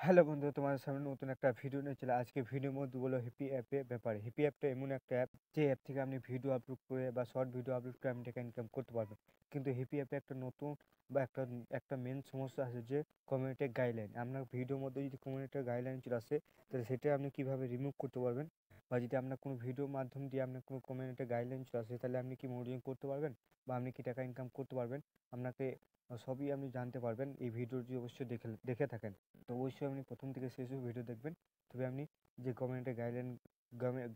Hello বন্ধু, তোমাদের সামনে নতুন একটা ভিডিও নিয়ে চলে। আজকে ভিডিওর মধ্যে বলো হিপি অ্যাপের ব্যাপারে। হিপি অ্যাপটা এমন একটা অ্যাপ, যে অ্যাপ থেকে আপনি ভিডিও আপলোড করে বা শর্ট ভিডিও আপলোড করে আপনি টাকা ইনকাম করতে পারবেন। কিন্তু হিপি অ্যাপে একটা নতুন বা একটা মেন সমস্যা আছে, যে কমিউনিটি গাইডলাইন। আপনার ভিডিওর মধ্যে যদি কমিউনিটি গাইডলাইন চলে আসে, তাহলে সেটা আপনি কীভাবে রিমুভ করতে পারবেন। বা যদি আপনার কোনো ভিডিওর মাধ্যম দিয়ে আপনার কোনো কমিউনিটি গাইডলাইন চলে আসে, তাহলে আপনি কি মনিটরিং করতে পারবেন বা আপনি কি টাকা ইনকাম করতে পারবেন। আপনাকে সবই আপনি জানতে পারবেন এই ভিডিওটি অবশ্যই দেখে দেখে থাকেন। তো অবশ্যই আপনি প্রথম থেকে শেষ অবধি ভিডিও দেখবেন, তবে আপনি যে কমিউনিটি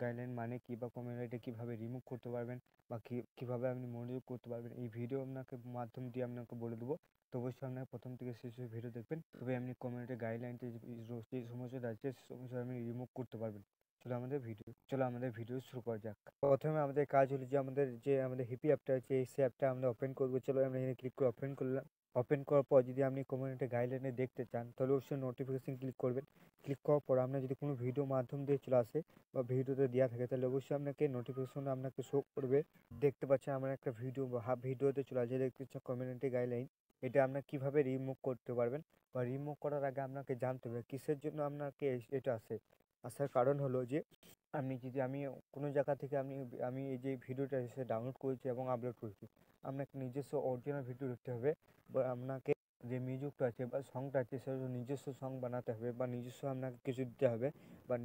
গাইডলাইন মানে কী বা কমিউনিটি কীভাবে রিমুভ করতে পারবেন বা কীভাবে আপনি মনিটর করতে পারবেন, এই ভিডিও আপনাকে মাধ্যম দিয়ে আপনাকে বলে দেবো। তো অবশ্যই আপনাকে প্রথম থেকে শেষ অবধি ভিডিও দেখবেন, তবে আপনি কমিউনিটি গাইডলাইনটি যে সমস্যাটা আছে সে সমস্যা আপনি রিমুভ করতে পারবেন। চলো আমাদের ভিডিও শুরু করা যাক। প্রথমে আমাদের কাজ হলো যে আমাদের হিপি অ্যাপটা আছে, সেই অ্যাপটা আমরা ওপেন করবো। চলো আমরা এখানে ক্লিক করে ওপেন করলাম। ওপেন করার পর যদি আপনি কমিউনিটি গাইডলাইনে দেখতে চান, তাহলে অবশ্যই নোটিফিকেশন ক্লিক করবেন। ক্লিক করার পর আপনার যদি কোনো ভিডিও মাধ্যম দিয়ে চলে আসে বা ভিডিওতে দেওয়া থাকে, তাহলে অবশ্যই আপনাকে নোটিফিকেশন আপনাকে শো করবে। দেখতে পাচ্ছেন আমার একটা ভিডিও বা হাফ ভিডিওতে চলে আসে, দেখতে পাচ্ছেন কমিউনিটি গাইডলাইন। এটা আপনার কীভাবে রিমুভ করতে পারবেন বা রিমুভ করার আগে আপনাকে জানতে হবে কিসের জন্য আপনাকে এটা আসার কারণ হলো যে আমি কোনো জায়গা থেকে আমি এই যে ভিডিওটা এসে ডাউনলোড করেছি এবং আপলোড করেছি, আপনাকে নিজস্ব অরিজিনাল ভিডিও দেখতে হবে বা আপনাকে যে মিউজিকটা আছে বা সংটা আছে সেটা নিজস্ব সং বানাতে হবে বা নিজস্ব আপনাকে কিছু দিতে হবে বা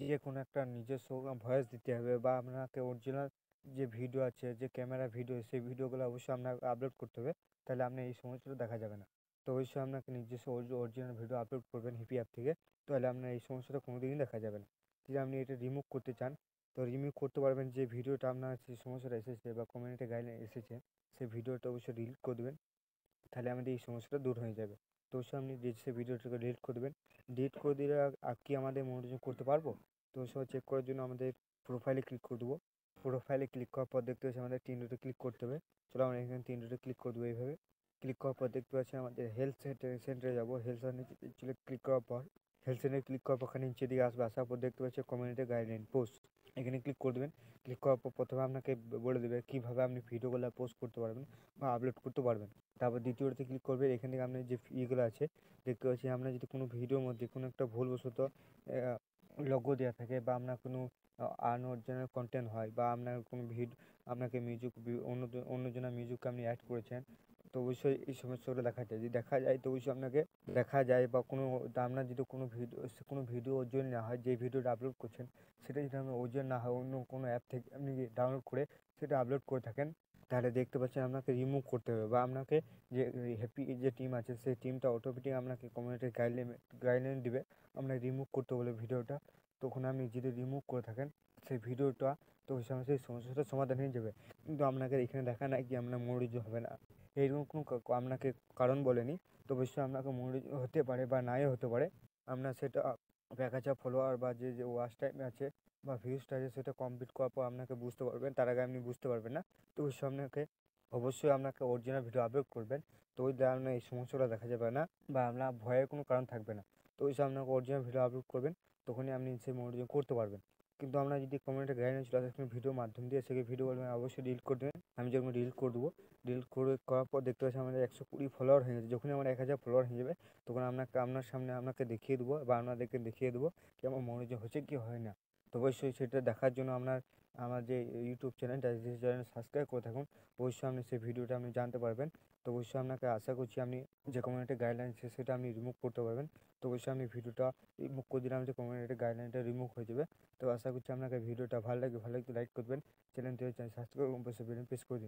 যে কোনো একটা নিজস্ব ভয়েস দিতে হবে বা আপনাকে অরিজিনাল যে ভিডিও আছে, যে ক্যামেরা ভিডিও, সেই ভিডিওগুলো অবশ্যই আপনাকে আপলোড করতে হবে। তাহলে আপনি এই সমস্যাটা দেখা যাবে না। তো অবশ্যই আপনাকে নিজস্ব অরিজিনাল ভিডিও আপলোড করবেন হিপি অ্যাপ থেকে, তাহলে আপনার এই সমস্যাটা কোনোদিনই দেখা যাবে না। যদি আপনি এটা রিমুভ করতে চান, তো রিমুভ করতে পারবেন। যে ভিডিওটা আপনার যে সমস্যাটা এসেছে বা কমিউনিটি গাইডলাইন এসেছে, সেই ভিডিওটা অবশ্যই ডিলিট করে দেবেন, তাহলে আমাদের এই সমস্যাটা দূর হয়ে যাবে। তো অবশ্যই আপনি সেই ভিডিওটাকে ডিলিট করে দেবেন। ডিলিট করে দিলে আর কি আমাদের মনোযোগ করতে পারবো। তো সব চেক করার জন্য আমাদের প্রোফাইলে ক্লিক করে দেবো। প্রোফাইলে ক্লিক করার পর দেখতে পাচ্ছি আমাদের 3 ডটে ক্লিক করতে হবে। চলো আমরা এখানে 3 ডটে ক্লিক করে দেবো। এইভাবে ক্লিক করার পর দেখতে পাচ্ছি আমাদের হেলথ সেন্টারে যাবো। হেলথ সেন্টারে ক্লিক করার পর ওখানে নিচের দিকে আসবে। আসার পর দেখতে পাচ্ছি কমিউনিটি গাইডলাইন পোস্ট, এখানে ক্লিক করে দেবেন। ক্লিক করার পর প্রথমে আপনাকে বলে দেবে কীভাবে আপনি ভিডিওগুলো পোস্ট করতে পারবেন বা আপলোড করতে পারবেন। তারপর দ্বিতীয়তে ক্লিক করবে। এখান থেকে আপনার যে ইগুলো আছে দেখতে পাচ্ছি, আমরা যদি কোনো ভিডিওর মধ্যে কোনো একটা ভুলবশত লোগো দেওয়া থাকে বা আপনার কোনো আনঅরিজিনাল কন্টেন্ট হয় বা আপনার কোনো আপনাকে মিউজিক অন্যজনের মিউজিক আপনি অ্যাড করেছেন, তো অবশ্যই এই সমস্যাগুলো দেখা যায়। যদি দেখা যায় তো অবশ্যই আপনাকে দেখা যায় বা আপনার যদি কোনো ভিডিও অরিজিনাল না হয়, যে ভিডিওটা আপলোড করছেন সেটা যদি আপনার অরিজিনাল না হয়, অন্য কোনো অ্যাপ থেকে আপনি ডাউনলোড করে সেটা আপলোড করে থাকেন, তাহলে দেখতে পাচ্ছেন আপনাকে রিমুভ করতে হবে বা আপনাকে যে হ্যাপি যে টিম আছে সেই টিমটা অটোমেটিক আপনাকে কমিউনিটি গাইডলাইন দিবে আপনাকে রিমুভ করতে বলে ভিডিওটা। তখন আপনি যদি রিমুভ করে থাকেন সেই ভিডিওটা, তো ওই সময় সেই সমস্যাটার সমাধান হয়ে যাবে। কিন্তু আপনাকে এখানে দেখা নাই কি আপনার মনোরঞ্জন হবে না, এইরকম কোনো আপনাকে কারণ বলেনি। তো অবশ্যই আপনাকে মনোরঞ্জন হতে পারে বা নাই হতে পারে। আপনার সেটা দেখাচ্ছে ফলোয়ার বা যে ওয়াচ টাইম আছে বা ভিউজটা আছে, সেটা কমপ্লিট করার পর আপনাকে বুঝতে পারবেন, তার আগে আপনি বুঝতে পারবেন না। তো অবশ্যই আপনাকে অরিজিনাল ভিডিও আপলোড করবেন, তো ওই আপনার এই সমস্যাটা দেখা যাবে না বা আপনার ভয়ের কোনো কারণ থাকবে না। তো ওই আপনাকে অরিজিনাল ভিডিও আপলোড করবেন, তখনই আপনি সেই মনোরঞ্জন করতে পারবেন। কিন্তু আমরা যদি কমিউনিটি গাইডলাইন চলে আসে ভিডিওর মাধ্যম দিয়ে, সেই ভিডিও অবশ্যই ডিলিট করে দেবেন। আমি যেমন ডিলিট করে দেবো। করার পর দেখতে পাচ্ছি আমাদের 120 ফলোয়ার হয়ে গেছে। যখনই আমার 1000 ফলোয়ার হয়ে যাবে, তখন আপনার সামনে আপনাকে দেখিয়ে দেবো বা আপনাদেরকে দেখিয়ে দেবো কি আমার মনোরঞ্জন হচ্ছে কি হয় না। তো অবশ্যই সেটা দেখার জন্য আমার যে ইউটিউব চ্যানেলটা আছে সেই চ্যানেল সাবস্ক্রাইব করে থাকুন। অবশ্যই আপনি সেই ভিডিওটা আপনি জানতে পারবেন। তো অবশ্যই আপনাকে আশা করছি আপনি যে কমিউনিটি গাইডলাইন আছে সেটা আপনি রিমুভ করতে পারবেন। তো অবশ্যই আপনি ভিডিওটা রিমুভ করে দিলে আমাদের কমিউনিটি গাইডলাইনটা রিমুভ হয়ে যাবে। তো আশা করছি আপনাকে ভিডিওটা ভালো লাগলে লাইক করবেন, চ্যানেলটি সাবস্ক্রাইব করে প্রেস করে দিন।